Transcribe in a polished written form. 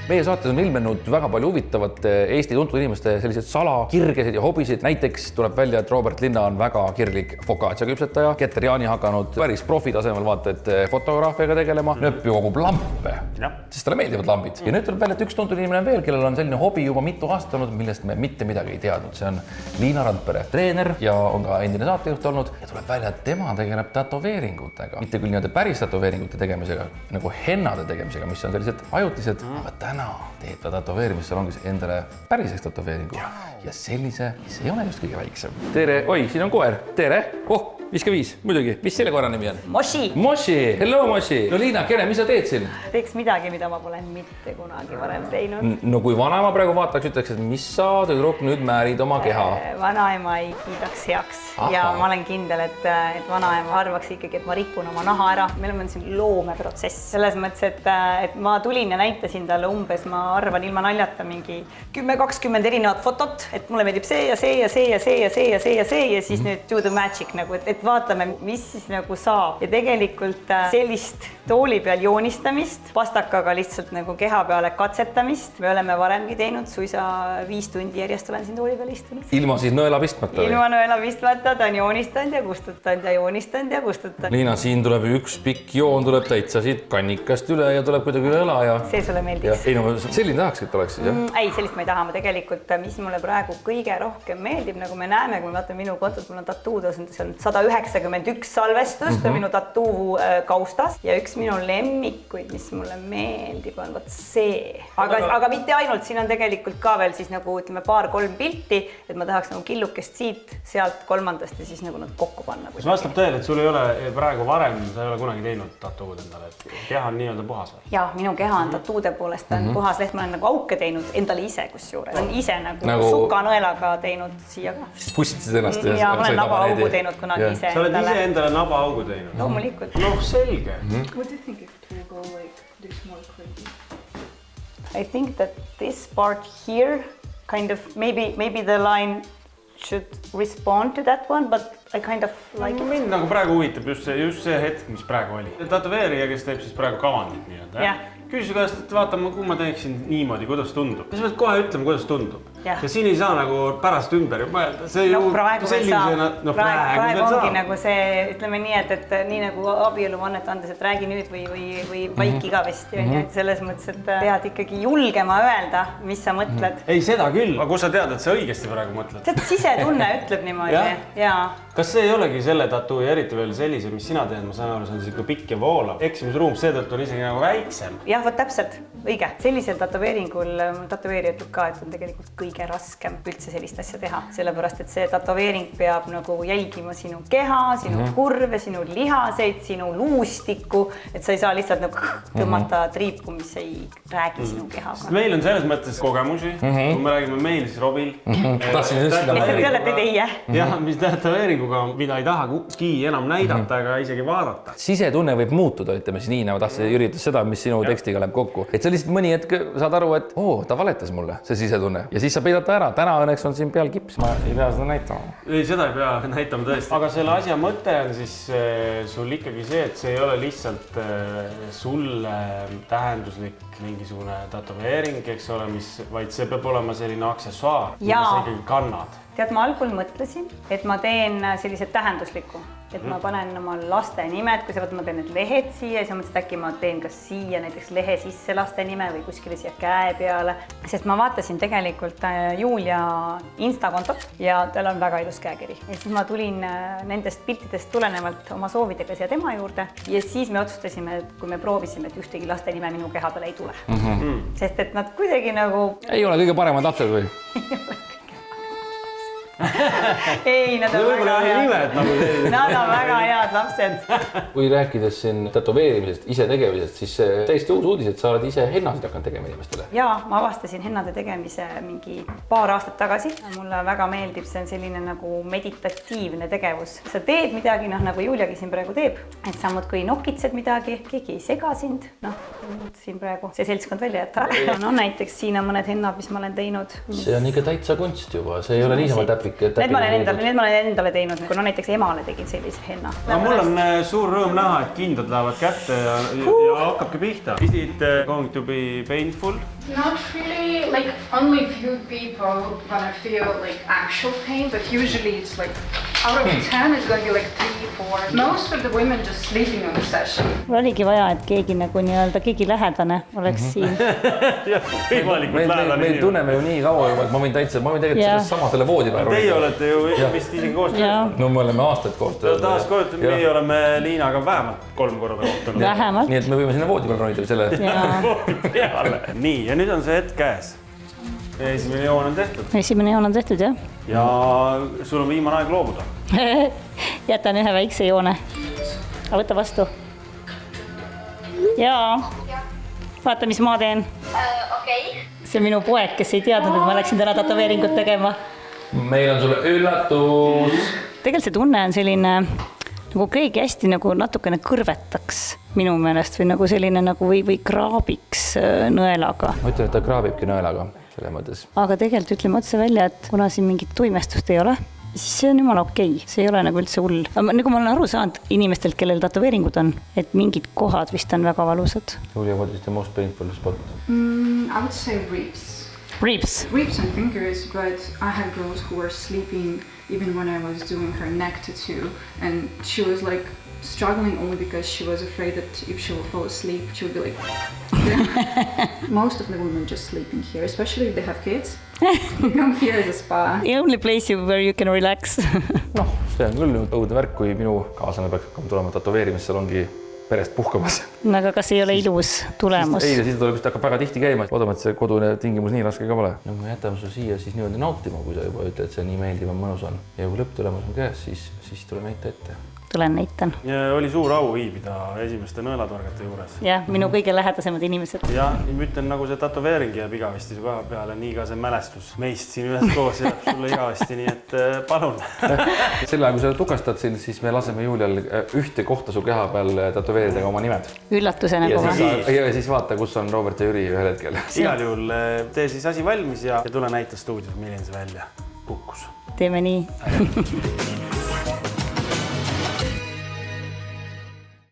Meie saates on ilmenud väga palju huvitavat Eesti tuntud inimeste selliseid salakirgesid ja hobisid. Näiteks tuleb välja, et Robert Linna on väga kirglik focaccia küpsetaja, Keter Jaani hakanud päris profitasemel vaata, et fotograafiaga tegelema, nööp ju kogub lampe, sest talle meeldivad lambid. Ja nüüd tuleb välja, et üks tuntud inimene on veel, kellel on selline hobi juba mitu aastat olnud, millest me mitte midagi ei teadnud. See on Liina Randpere, treener ja on ka endine saatejuht olnud ja tuleb välja, et tema tegeleb tätoveeringutega. Mitte küll nii-öelda päris tätoveeringute tegemisega, nagu hennade tegemisega, mis on sellised ajutised, aga täna teeb ta tätoveerimissalongis endale päriseks tätoveeringu ja sellise, mis ei ole just kõige väiksem. Tere, oi, siin on koer. Tere, 55, muidugi. Mis selle koera nimi on? Moshi. Moshi, hello Moshi. No Liina, kene, mis sa teed siin? Teeks midagi, mida ma pole mitte kunagi varem teinud. No kui vanaema praegu vaataks, ütleks, et mis sa tüdruk nüüd määrid oma keha? Vanaema ei kiidaks heaks. Ja ma olen kindel, et vanaema arvaks ikkagi, et ma rikun oma naha ära. Meil on siin loomeprotsess. Selles mõttes, et ma tulin ja näitasin talle umbes, ma arvan, ilma naljata mingi 10-20 erinevat fotot, et mulle meeldib see ja see ja see ja see ja see ja see ja see ja siis nüüd do the magic nagu, et vaatame, mis siis nagu saab. Ja tegelikult sellist tooli peal joonistamist, pastakaga lihtsalt nagu keha peale katsetamist. Me oleme varemgi teinud, suisa 5 tundi järjest olen siin tooli peal istunud. Ilma siis nõela pistmata? Ilma nõela pistmata, ta on joonistanud ja kustutanud ja joonistanud ja kustutanud. Liina, siin tuleb üks pikk joon, tuleb täitsa siit kannikast üle ja tuleb kuidagi üle õla ja... See sulle meeldiks? Ei, no selline tahaks, et oleks siis, jah? Ei, sellist ma ei taha. Ma tegelikult, mis mulle praegu kõige rohkem meeldib, nagu me näeme, kui me vaatame minu kontot, mul on tattoo'd, see on 191 salvestust minu tattoo kaustas ja üks minu lemmikuid, mis mulle meeldib, on võt see. Aga mitte ainult, siin on tegelikult ka veel siis nagu ütleme 2-3 pilti, et ma tahaks nagu killukest siit, sealt kolmandast ja siis nagu nad kokku panna. Kas vastab tõele, et sul ei ole praegu varem, sa ei ole kunagi teinud tattoo'd endale, et keha on nii-öelda puhas või? Jah, minu keha on tattoo'de poolest on puhas leht, ma olen nagu auke teinud endale ise kusjuures. Olen ise nagu sukanõelaga teinud siia ka. Pustisid ennast ja ma olen nabaaugu teinud kunagi ise. Sa oled ise endale nabaaugu teinud? Loomulikult. Noh, selge. What do you think it will go like this more crazy? I think that this part here kind of maybe the line should respond to that one, but I kind of like it. Mind nagu praegu huvitab just see hetk, mis praegu oli. Tatoveerija, kes teeb siis praegu kavandit nii-öelda. Küsi käest, et vaatame, kui ma teeksin niimoodi, kuidas tundub. Ja sa pead kohe ütlema, kuidas tundub. Ja siin ei saa nagu pärast ümber mõelda. Praegu ei saa. Praegu ongi nagu see, ütleme nii, et nii nagu abieluvannet andes, et räägi nüüd või vaik igavesti. Selles mõttes, et pead ikkagi julgema öelda, mis sa mõtled. Ei, seda küll. Aga kus sa tead, et sa õigesti praegu mõtled? Tead, sisetunne ütleb niimoodi. Kas see ei olegi selle tattoo ja eriti veel sellise, mis sina teed, ma saan aru, see on siuke pikk ja voolav. Eksimisruum seetõttu on isegi nagu väiksem. Jah, võt täpselt, õige. Sellisel tatoveeringul tatoveerija ütleb ka, et on tegelikult kõige raskem üldse sellist asja teha. Sellepärast, et see tatoveering peab nagu jälgima sinu keha, sinu kurve, sinu lihaseid, sinu luustikku, et sa ei saa lihtsalt nagu tõmmata triipu, mis ei räägi sinu kehaga. Meil on selles mõttes kogemusi, kui me räägime meil, siis Robil. Te olete teie. Jah, mis tatoveeringuga, mida ei taha kuski enam näidata, aga isegi vaadata. Sisetunne võib muutuda, ütleme siis nii, nagu tahtsid üritada seda, mis sinu tekstiga läheb kokku. Et sa lihtsalt mõni hetk saad aru, et ta valetas mulle, see sisetunne. Ja siis sa peidata ära. Täna õnneks on siin peal kips. Ma ei pea seda näitama. Ei, seda ei pea näitama tõesti. Aga selle asja mõte on siis sul ikkagi see, et see ei ole lihtsalt sulle tähenduslik mingisugune tatoveering, eks ole, vaid see peab olema selline aksessuaar, mida sa ikkagi kannad. Tead, ma algul mõtlesin, et ma teen sellised tähenduslikku, et ma panen oma laste nimed, kui ma teen need lehed siia ja siis mõtlesin, et äkki ma teen ka siia näiteks lehe sisse laste nime või kuskile siia käe peale. Sest ma vaatasin tegelikult Julia Instakontot ja tal on väga ilus käekiri. Ja siis ma tulin nendest piltidest tulenevalt oma soovidega siia tema juurde ja siis me otsustasime, et kui me proovisime, et ühtegi laste nime minu keha peale ei tule. Sest et nad kuidagi nagu... Ei ole kõige paremad lapsed või? Ei, nad on väga head. Nad on väga head lapsed. Kui rääkides siin tätoveerimisest, ise tegemisest, siis täiesti uus uudis, et sa oled ise hennasid hakanud tegema inimestele. Jaa, ma avastasin hennade tegemise mingi paar aastat tagasi. Mulle väga meeldib, see on selline nagu meditatiivne tegevus. Sa teed midagi, nagu Juliagi siin praegu teeb, et sa muudkui nokitsed midagi, keegi ei sega sind. Siin praegu see seltskond välja jätta. Näiteks siin on mõned hennad, mis ma olen teinud. See on ikka täitsa kunst juba, see ei ole niisama täpselt. grafik. Need ma olen endale teinud, kuna näiteks emale tegin sellise henna. Aga mul on suur rõõm näha, et kindad lähevad kätte ja hakkabki pihta. Is it going to be painful? Not really, like only few people gonna feel like actual pain, but usually it's like out of 10 it's gonna be like 3-4. Most of the women just sleeping on the session. Oligi vaja, et keegi nagu nii-öelda keegi lähedane oleks siin. Võimalikult lähedane. Me tunneme ju nii kaua juba, et ma võin tegelikult sellest sama selle voodi peal. Teie olete ju vist isegi koos töötanud. No me oleme aastaid koos töötanud. Taas koos, meie oleme Liinaga vähemalt 3 korda kohtunud. Vähemalt. Nii et me võime sinna voodi peal ronida või selle peale. Nii, ja nüüd on see hetk käes. Esimene joon on tehtud. Esimene joon on tehtud, jah. Ja sul on viimane aeg loobuda. Jätan ühe väikse joone. Aga võta vastu. Jaa. Vaata, mis ma teen. See on minu poeg, kes ei teadnud, et ma läksin täna tatoveeringut tegema. Meil on sulle üllatus. Tegelikult see tunne on selline, nagu keegi hästi nagu natukene kõrvetaks minu meelest või nagu selline nagu või kraabiks nõelaga. Ma ütlen, et ta kraabibki nõelaga selle mõttes. Aga tegelikult ütleme otse välja, et kuna siin mingit tuimestust ei ole, siis see on jumala okei. See ei ole nagu üldse hull. Nagu ma olen aru saanud inimestelt, kellel tatoveeringud on, et mingid kohad vist on väga valusad. Julia, what is the most painful spot? I would say ribs. Ribs? Ribs and fingers, but I had girls who were sleeping even when I was doing her neck tattoo, and she was like struggling only because she was afraid that if she would fall asleep, she would be like... Most of the women just sleeping here, especially if they have kids. You come here as a spa. The only place where you can relax. No, see on küll õudne värk, kui minu kaaslane peaks hakkama tulema tatoveerimis, seal ongi perest puhkamas. Aga kas ei ole ilus tulemus? Ei, siis tuleb vist hakkab väga tihti käima. Oodame, et see kodune tingimus nii raske ka pole. No me jätame su siia siis niimoodi nautima, kui sa juba ütled, et see nii meeldiv ja mõnus on. Ja kui lõpptulemus on käes, siis tule näita ette. Tulen näitan. Ja oli suur au viibida esimeste nõelatorgate juures. Jah, minu kõige lähedasemad inimesed. Ja ma ütlen, nagu see tatoveering jääb igavesti su koha peale, nii ka see mälestus meist siin ühes koos jääb sulle igavesti, nii et palun. Selle aeg, kui sa tukastad siin, siis me laseme Julial ühte kohta su keha peal tatoveerida oma nimed. Üllatusena kohe. Ja siis vaata, kus on Robert ja Jüri ühel hetkel. Igal juhul tee siis asi valmis ja tule näita stuudios, milline see välja kukkus. Teeme nii.